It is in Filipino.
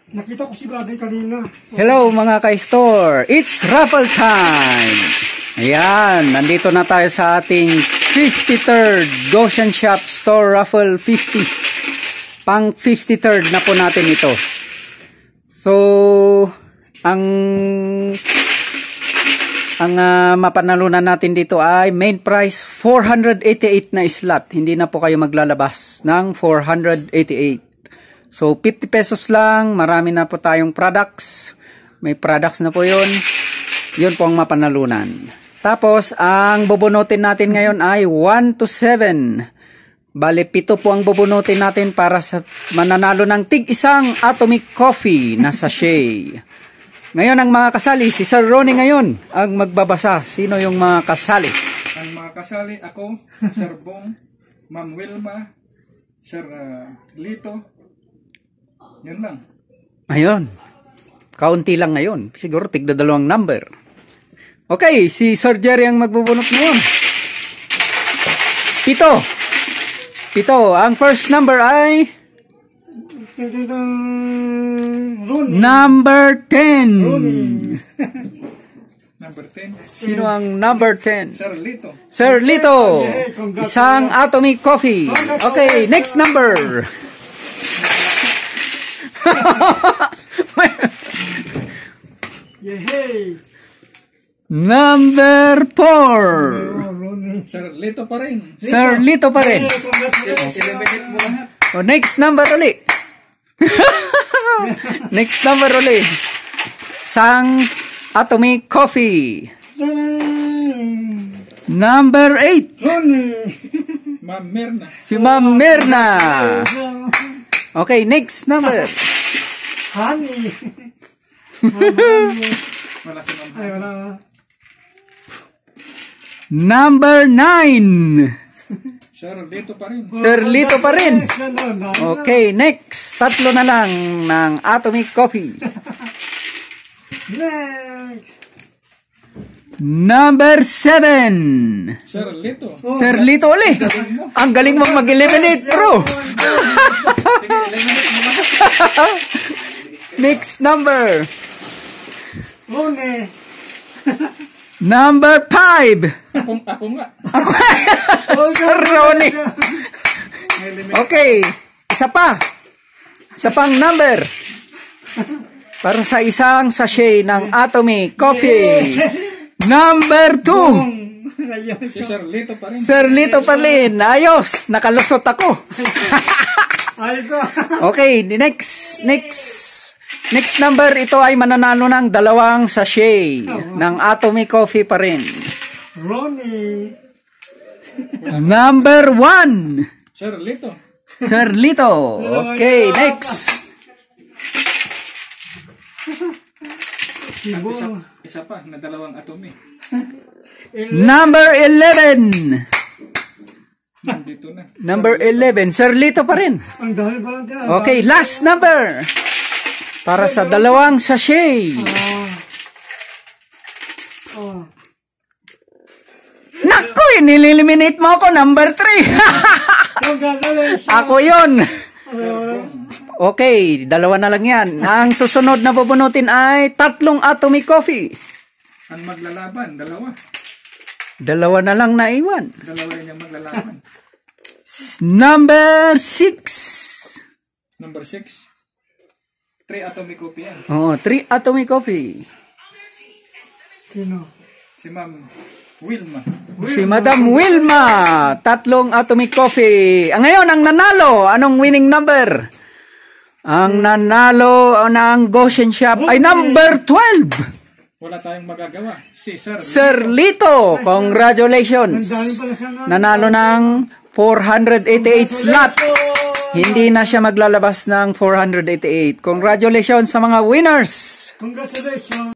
Nakita ko si brother kanina. Hello mga ka-store, it's raffle time! Ayan, nandito na tayo sa ating 53rd Goshen Shop Store Raffle 50. Pang 53rd na po natin ito. So, ang mapanalunan natin dito ay main price 488 na slot. Hindi na po kayo maglalabas ng 488. So, 50 pesos lang. Marami na po tayong products. May products na po yun. Yun po ang mapanalunan. Tapos, ang bubunutin natin ngayon ay 1 to 7. Bale, 7 po ang bubunutin natin para sa mananalo ng tig-isang Atomic Coffee na sachet. Ngayon, ang mga kasali, si Sir Ronnie ngayon ang magbabasa. Sino yung mga kasali? Ang mga kasali, ako, Sir Bong, Ma'am Wilma, Sir Lito. Yun lang. Ayun. Kaunti lang ngayon. Siguro tigda 2 number. Okay, si Sir Jerry ang magbubunot ngayon. 7. Ang first number ay number 10. Number 10. Sino ang number 10? Sir Lito. Sir Lito. Isang Atomic Coffee. Okay, next number. Number 4. Sir Lito pa rin. Sir Lito pa rin. Eliminate mo lahat. O, next number uli. Next number uli. Isang Atomic Coffee. Number 8. Ma'am Mirna. Si Ma'am Mirna. Okay, next number. Honey. Wala si Ma'am. Ay, wala. Number 9. Sir Lito pa rin. Sir Lito pa rin. Okay, next. 3 na lang ng Atomic Coffee. Next. Number 7. Sir Lito. Sir Lito uli. Ang galing mong mag-eliminate, bro. Sige, eliminate mo lahat. Next number. Ronnie. Number 5. Ako nga. Sir Ronnie. Okay. Isa pa. Isa pang number. Para sa isang sachet ng Atomic Coffee. Number 2. Si Sir Lito pa rin. Sir Lito pa rin. Ayos. Nakalusot ako. Okay. Next number. Ito ay mananalo ng 2 sachet ng Atomic Coffee pa rin. Ronnie. Number 1. Sir Lito. Sir Lito. Okay. Next. Isa pa na 2 Atomic. Number 11. Nandito na. Number 11. Sir Lito pa rin. Ang dami pa lang dyan. Okay, last number. Para sa 2 sachet. Naku, nililiminate mo ako. Number 3. Ako yun. Okay, 2 na lang yan. Ang susunod na bubunutin ay 3 Atomic Coffee. Ang maglalaban, 2. 2 na lang naiwan. 2 rin yung maglalaban. Number 6. Number 6. 3 Atomic Coffee yan. Oh, 3 Atomic Coffee. Sino? Si Ma'am Wilma. Si Madam Wilma. 3 Atomic Coffee. Ngayon, ang nanalo. Anong winning number? Ang nanalo ng Goshen Shop ay number 12. Wala tayong magagawa. Si Sir Lito. Congratulations. Nanalo ng 488 slot. Hindi na siya maglalabas ng 488. Congratulations sa mga winners. Congratulations.